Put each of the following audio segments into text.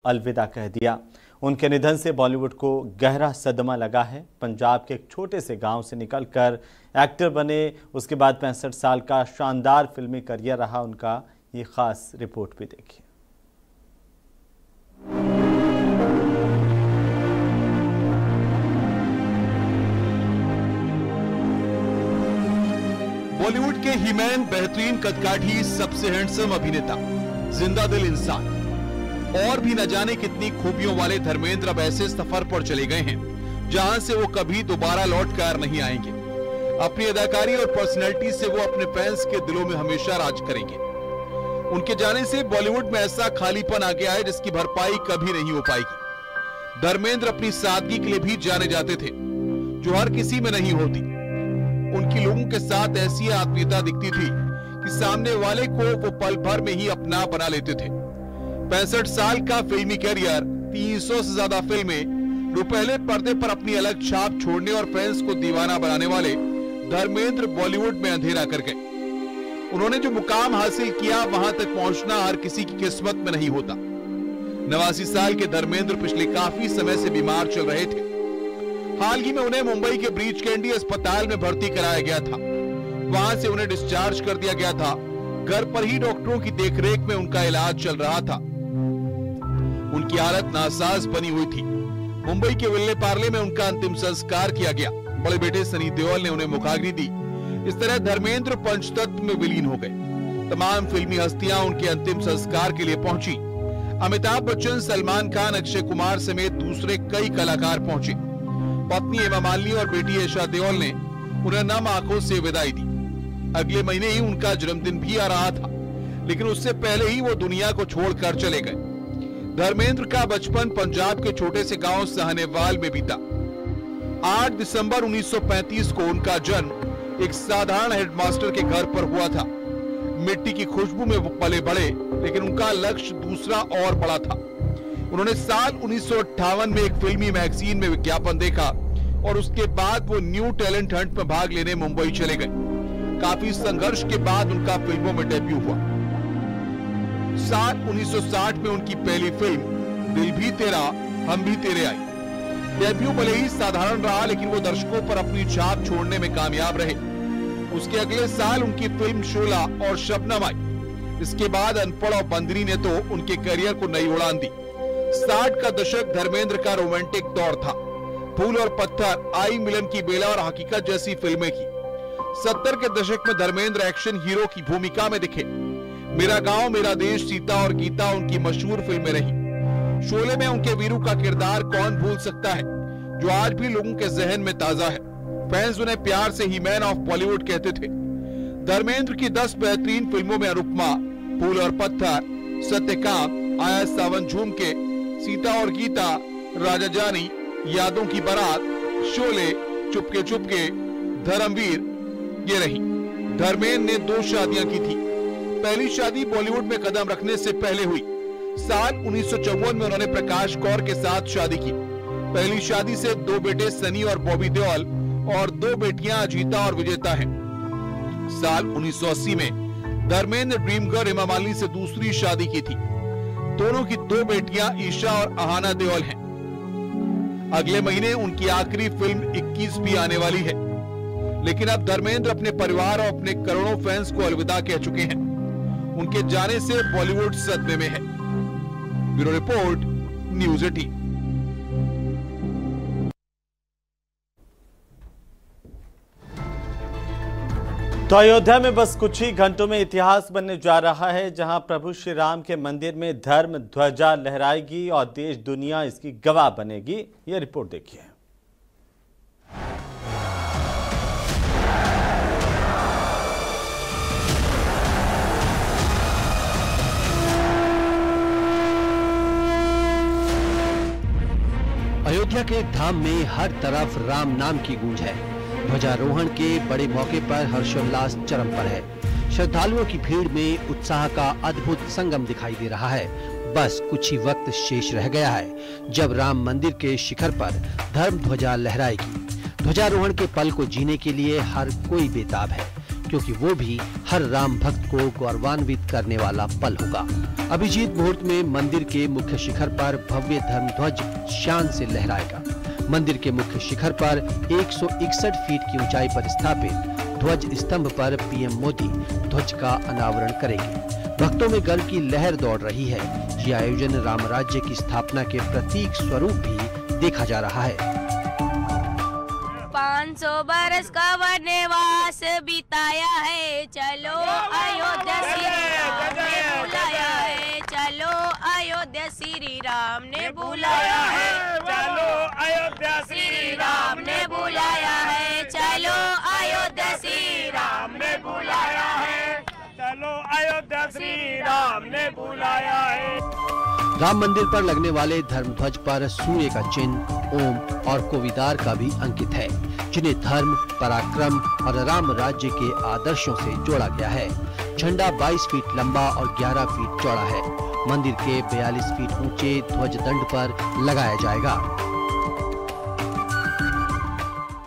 अलविदा कह दिया। उनके निधन से बॉलीवुड को गहरा सदमा लगा है। पंजाब के एक छोटे से गांव से निकलकर एक्टर बने, उसके बाद 65 साल का शानदार फिल्मी करियर रहा उनका। ये खास रिपोर्ट भी देखिए। बॉलीवुड के हीमैन, बेहतरीन कदकाठी, सबसे हैंडसम अभिनेता, जिंदा दिल इंसान और भी न जाने कितनी खूबियों वाले धर्मेंद्र अब ऐसे सफर पर चले गए हैं जहां से वो कभी दोबारा लौट कर नहीं आएंगे। अपनी अदाकारी और पर्सनैलिटी से वो अपने फैंस के दिलों में हमेशा राज करेंगे। उनके जाने से बॉलीवुड में ऐसा खालीपन आ गया है जिसकी भरपाई कभी नहीं हो पाएगी। धर्मेंद्र अपनी सादगी के लिए भी जाने जाते थे जो हर किसी में नहीं होती। उनकी लोगों के साथ ऐसी आत्मीयता दिखती थी कि सामने वाले को वो पल भर में ही अपना बना लेते थे। 65 साल का फिल्मी करियर, 300 से ज्यादा फिल्में, रुपहले पर्दे पर अपनी अलग छाप छोड़ने और फैंस को दीवाना बनाने वाले धर्मेंद्र बॉलीवुड में अंधेरा कर गए। उन्होंने जो मुकाम हासिल किया वहां तक पहुंचना हर किसी की किस्मत में नहीं होता। 89 साल के धर्मेंद्र पिछले काफी समय से बीमार चल रहे थे। हाल ही में उन्हें मुंबई के ब्रीच कैंडी अस्पताल में भर्ती कराया गया था। वहां से उन्हें डिस्चार्ज कर दिया गया था। घर पर ही डॉक्टरों की देखरेख में उनका इलाज चल रहा था। उनकी हालत नासाज बनी हुई थी। मुंबई के विल्ले पार्ले में उनका अंतिम संस्कार किया गया। बड़े बेटे सनी देओल ने उन्हें मुखाग्नि दी। इस तरह धर्मेंद्र पंचतत्व में विलीन हो गए। तमाम फिल्मी हस्तियां उनके अंतिम संस्कार के लिए पहुंची। अमिताभ बच्चन, सलमान खान, अक्षय कुमार समेत दूसरे कई कलाकार पहुंचे। पत्नी हेमा मालिनी और बेटी ईशा देओल ने उन्हें नम आंखों से विदाई दी। अगले महीने ही उनका जन्मदिन भी आ रहा था, लेकिन उससे पहले ही वो दुनिया को छोड़कर चले गए। धर्मेंद्र का बचपन पंजाब के छोटे से गांव साहनेवाल में बीता। 8 दिसंबर 1935 को उनका जन्म एक साधारण हेडमास्टर के घर पर हुआ था। मिट्टी की खुशबू में वो पले बड़े, लेकिन उनका लक्ष्य दूसरा और बड़ा था। उन्होंने साल 1958 में एक फिल्मी मैगजीन में विज्ञापन देखा और उसके बाद वो न्यू टैलेंट हंट में भाग लेने मुंबई चले गए। काफी संघर्ष के बाद उनका फिल्मों में डेब्यू हुआ। साल 1960 में उनकी पहली फिल्म दिल भी तेरा हम भी तेरे आई। डेब्यू भले ही साधारण रहा, लेकिन वो दर्शकों पर अपनी छाप छोड़ने में कामयाब रहे। उसके अगले साल उनकी फिल्म शोला और शबनम आई। इसके बाद अनपढ़ और बंदरी ने तो उनके करियर को नई उड़ान दी। 60 का दशक धर्मेंद्र का रोमांटिक दौर था। फूल और पत्थर, आई मिलन की बेला और हकीकत जैसी फिल्में की। 70 के दशक में धर्मेंद्र एक्शन हीरो की भूमिका में दिखे। मेरा गांव मेरा देश, सीता और गीता उनकी मशहूर फिल्में रही। शोले में उनके वीरू का किरदार कौन भूल सकता है, जो आज भी लोगों के जहन में ताजा है। फैंस उन्हें प्यार से ही मैन ऑफ बॉलीवुड कहते थे। धर्मेंद्र की 10 बेहतरीन फिल्मों में अनुपमा, फूल और पत्थर, सत्यकाम, आया सावन झूम के, सीता और गीता, राजा जानी, यादों की बारात, शोले, चुपके चुपके, धर्मवीर ये रही। धर्मेंद्र ने 2 शादियां की थी। पहली शादी बॉलीवुड में कदम रखने से पहले हुई। साल 1954 में उन्होंने प्रकाश कौर के साथ शादी की। पहली शादी से 2 बेटे सनी और बॉबी देओल और 2 बेटियां अजीता और विजेता हैं। साल 1980 में धर्मेंद्र ने ड्रीम गर्ल हेमा मालिनी से दूसरी शादी की थी। दोनों की 2 बेटियां ईशा और अहाना देओल हैं। अगले महीने उनकी आखिरी फिल्म 21 भी आने वाली है। लेकिन अब धर्मेंद्र अपने परिवार और अपने करोड़ों फैंस को अलविदा कह चुके हैं। उनके जाने से बॉलीवुड सदमे में है। Bureau report, news 18। तो अयोध्या में बस कुछ ही घंटों में इतिहास बनने जा रहा है, जहां प्रभु श्री राम के मंदिर में धर्म ध्वजा लहराएगी और देश दुनिया इसकी गवाह बनेगी। ये रिपोर्ट देखिए। अयोध्या के धाम में हर तरफ राम नाम की गूंज है। ध्वजारोहण के बड़े मौके पर हर्षोल्लास चरम पर है। श्रद्धालुओं की भीड़ में उत्साह का अद्भुत संगम दिखाई दे रहा है। बस कुछ ही वक्त शेष रह गया है जब राम मंदिर के शिखर पर धर्म ध्वजा लहराएगी। ध्वजारोहण के पल को जीने के लिए हर कोई बेताब है। क्योंकि वो भी हर राम भक्त को गौरवान्वित करने वाला पल होगा। अभिजीत मुहूर्त में मंदिर के मुख्य शिखर पर भव्य धर्म ध्वज शान से लहराएगा। मंदिर के मुख्य शिखर पर 161 फीट की ऊंचाई पर स्थापित ध्वज स्तंभ पर पीएम मोदी ध्वज का अनावरण करेंगे। भक्तों में गर्व की लहर दौड़ रही है। ये आयोजन राम राज्य की स्थापना के प्रतीक स्वरूप भी देखा जा रहा है। 500 बरस का वनवास बिताया है, चलो अयोध्या श्री राम ने बुलाया है, चलो अयोध्या श्री राम ने बुलाया है, चलो अयोध्या श्री राम ने बुलाया है, चलो अयोध्या श्री राम ने बुलाया है, चलो अयोध्या श्री राम ने बुलाया है। राम मंदिर पर लगने वाले धर्म ध्वज पर सूर्य का चिन्ह, ओम और कोविदार का भी अंकित है, जिन्हें धर्म, पराक्रम और राम राज्य के आदर्शों से जोड़ा गया है। झंडा 22 फीट लंबा और 11 फीट चौड़ा है। मंदिर के 42 फीट ऊंचे ध्वज दंड पर लगाया जाएगा।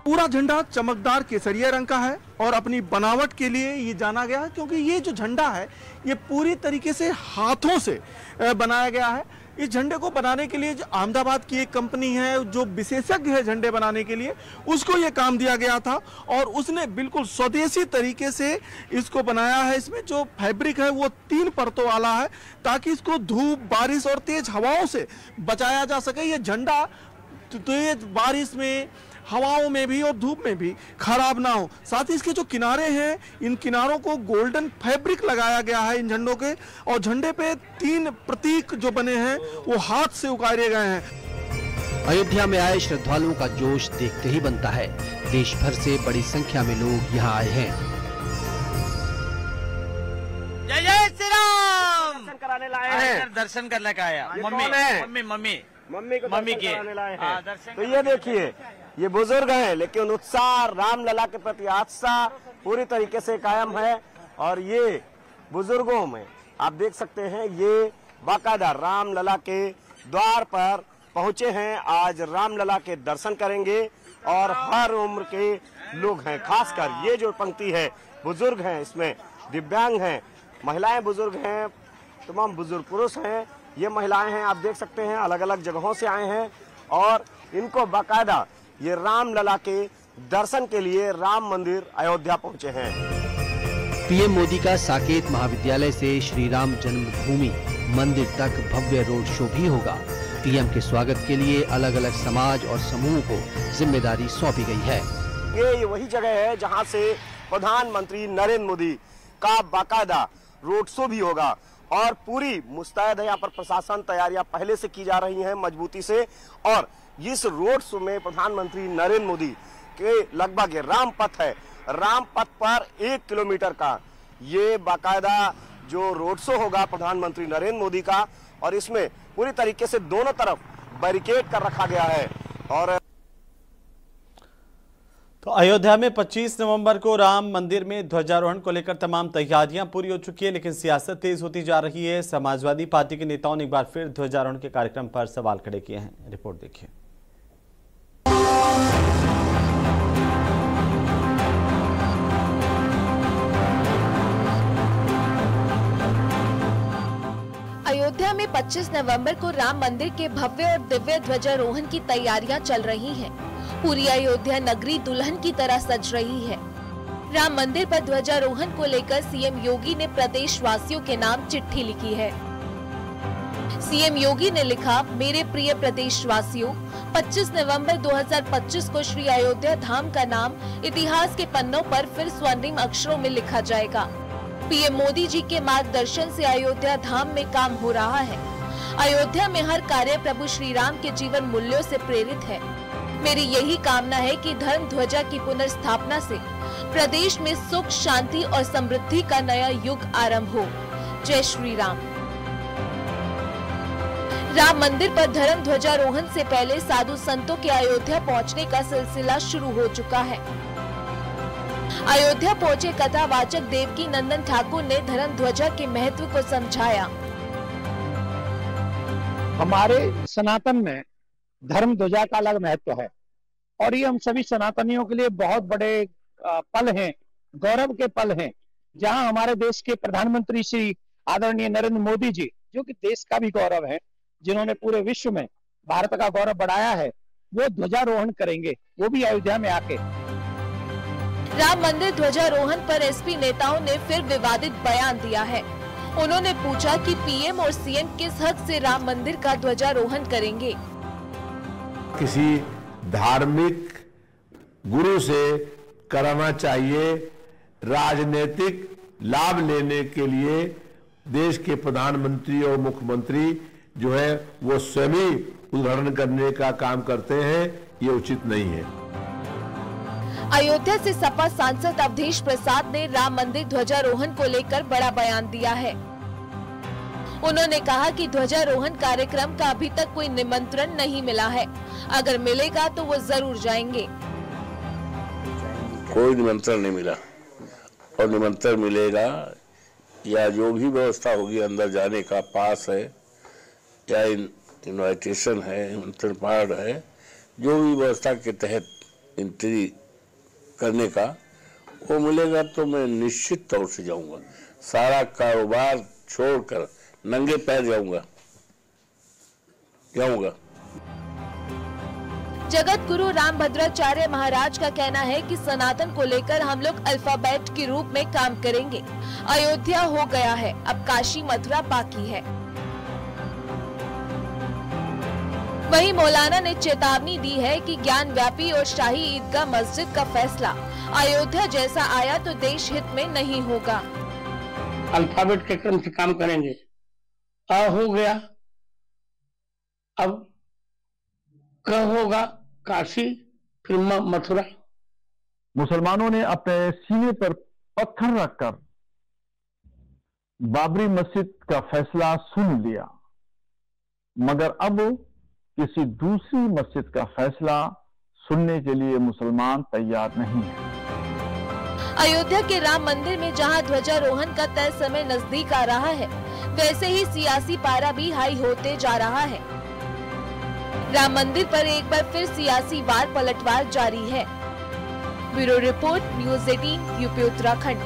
पूरा झंडा चमकदार केसरिया रंग का है और अपनी बनावट के लिए ये जाना गया है, क्योंकि ये जो झंडा है ये पूरी तरीके से हाथों से बनाया गया है। इस झंडे को बनाने के लिए जो अहमदाबाद की एक कंपनी है जो विशेषज्ञ है झंडे बनाने के लिए, उसको ये काम दिया गया था और उसने बिल्कुल स्वदेशी तरीके से इसको बनाया है। इसमें जो फैब्रिक है वो 3 परतों वाला है, ताकि इसको धूप, बारिश और तेज हवाओं से बचाया जा सके। ये झंडा तेज बारिश में, हवाओं में भी और धूप में भी खराब ना हो। साथ ही इसके जो किनारे हैं, इन किनारों को गोल्डन फैब्रिक लगाया गया है इन झंडों के, और झंडे पे 3 प्रतीक जो बने हैं वो हाथ से उकारे गए हैं। अयोध्या में आए श्रद्धालुओं का जोश देखते ही बनता है। देश भर से बड़ी संख्या में लोग यहाँ आए हैं। जय जय श्री राम। दर्शन कराने लाए हैं। दर्शन करने का आया। मम्मी के लाए हैं। तो ये देखिए, ये बुजुर्ग हैं लेकिन उत्साह, रामलला के प्रति आस्था पूरी तरीके से कायम है। और ये बुजुर्गों में आप देख सकते हैं, ये बाकायदा रामलला के द्वार पर पहुंचे हैं। आज रामलला के दर्शन करेंगे और हर उम्र के लोग हैं। खासकर ये जो पंक्ति है, बुजुर्ग हैं, इसमें दिव्यांग हैं, महिलाएं बुजुर्ग हैं, तमाम बुजुर्ग पुरुष हैं, ये महिलाएं हैं। आप देख सकते हैं अलग अलग जगहों से आए हैं और इनको बाकायदा ये रामलला के दर्शन के लिए राम मंदिर अयोध्या पहुंचे हैं। पीएम मोदी का साकेत महाविद्यालय से श्री राम जन्मभूमि मंदिर तक भव्य रोड शो भी होगा। पीएम के स्वागत के लिए अलग अलग समाज और समूह को जिम्मेदारी सौंपी गई है। ये वही जगह है जहां से प्रधानमंत्री नरेंद्र मोदी का बाकायदा रोड शो भी होगा और पूरी मुस्तैद है। यहाँ पर प्रशासन तैयारियां पहले से की जा रही हैं मजबूती से। और इस रोड शो में प्रधानमंत्री नरेंद्र मोदी के लगभग राम पथ है, राम पथ पर 1 किलोमीटर का ये बाकायदा जो रोड शो होगा प्रधानमंत्री नरेंद्र मोदी का, और इसमें पूरी तरीके से दोनों तरफ बैरिकेड कर रखा गया है। और तो अयोध्या में 25 नवंबर को राम मंदिर में ध्वजारोहण को लेकर तमाम तैयारियां पूरी हो चुकी है, लेकिन सियासत तेज होती जा रही है। समाजवादी पार्टी के नेताओं ने एक बार फिर ध्वजारोहण के कार्यक्रम पर सवाल खड़े किए हैं। रिपोर्ट देखिए। अयोध्या में 25 नवंबर को राम मंदिर के भव्य और दिव्य ध्वजारोहण की तैयारियां चल रही हैं। पूरी अयोध्या नगरी दुल्हन की तरह सज रही है। राम मंदिर पर ध्वजारोहण को लेकर सीएम योगी ने प्रदेश वासियों के नाम चिट्ठी लिखी है। सीएम योगी ने लिखा, मेरे प्रिय प्रदेशवासियों, 25 नवंबर 2025 को श्री अयोध्या धाम का नाम इतिहास के पन्नों पर फिर स्वर्णिम अक्षरों में लिखा जाएगा। पीएम मोदी जी के मार्गदर्शन से अयोध्या धाम में काम हो रहा है। अयोध्या में हर कार्य प्रभु श्री राम के जीवन मूल्यों से प्रेरित है। मेरी यही कामना है कि धर्म ध्वजा की पुनर्स्थापना से प्रदेश में सुख, शांति और समृद्धि का नया युग आरंभ हो। जय श्री राम। राम मंदिर पर धर्म ध्वजारोहण से पहले साधु संतों के अयोध्या पहुंचने का सिलसिला शुरू हो चुका है। अयोध्या पहुंचे कथावाचक देवकी नंदन ठाकुर ने धर्म ध्वजा के महत्व को समझाया। हमारे सनातन में धर्म ध्वजा का अलग महत्व है और ये हम सभी सनातनियों के लिए बहुत बड़े पल हैं गौरव के पल हैं, जहां हमारे देश के प्रधानमंत्री श्री आदरणीय नरेंद्र मोदी जी, जो कि देश का भी गौरव है, जिन्होंने पूरे विश्व में भारत का गौरव बढ़ाया है, वो ध्वजारोहण करेंगे, वो भी अयोध्या में आके। राम मंदिर ध्वजारोहण पर एसपी नेताओं ने फिर विवादित बयान दिया है। उन्होंने पूछा कि पीएम और सीएम किस हक से राम मंदिर का ध्वजारोहण करेंगे। किसी धार्मिक गुरु से कराना चाहिए, राजनीतिक लाभ लेने के लिए देश के प्रधानमंत्री और मुख्यमंत्री जो है वो स्वयं ही उद्घाटन करने का काम करते हैं, ये उचित नहीं है। अयोध्या से सपा सांसद अवधेश प्रसाद ने राम मंदिर ध्वजारोहण को लेकर बड़ा बयान दिया है। उन्होंने कहा कि ध्वजारोहण कार्यक्रम का अभी तक कोई निमंत्रण नहीं मिला है, अगर मिलेगा तो वो जरूर जाएंगे। कोई निमंत्रण नहीं मिला, और निमंत्रण मिलेगा या जो भी व्यवस्था होगी अंदर जाने का, पास है या इनविटेशन है, निमंत्रण कार्ड है, जो भी व्यवस्था के तहत एंट्री करने का वो मिलेगा तो मैं निश्चित तौर से जाऊंगा। सारा कारोबार छोड़कर नंगे पैर जाऊंगा। जगत गुरु रामभद्राचार्य महाराज का कहना है कि सनातन को लेकर हम लोग अल्फाबेट के रूप में काम करेंगे। अयोध्या हो गया है, अब काशी मथुरा बाकी है। वहीं मौलाना ने चेतावनी दी है कि ज्ञान व्यापी और शाही ईदगाह मस्जिद का फैसला अयोध्या जैसा आया तो देश हित में नहीं होगा। अल्फाबेट के क्रम से काम करेंगे। अ हो गया, अब क होगा, काशी, फिर मथुरा। मुसलमानों ने अपने सीने पर पत्थर रखकर बाबरी मस्जिद का फैसला सुन लिया, मगर अब किसी दूसरी मस्जिद का फैसला सुनने के लिए मुसलमान तैयार नहीं है। अयोध्या के राम मंदिर में जहां ध्वजारोहण का तय समय नजदीक आ रहा है, वैसे ही सियासी पारा भी हाई होते जा रहा है। राम मंदिर पर एक बार फिर सियासी वार पलटवार जारी है। Bureau report, news 18, UP Uttarakhand.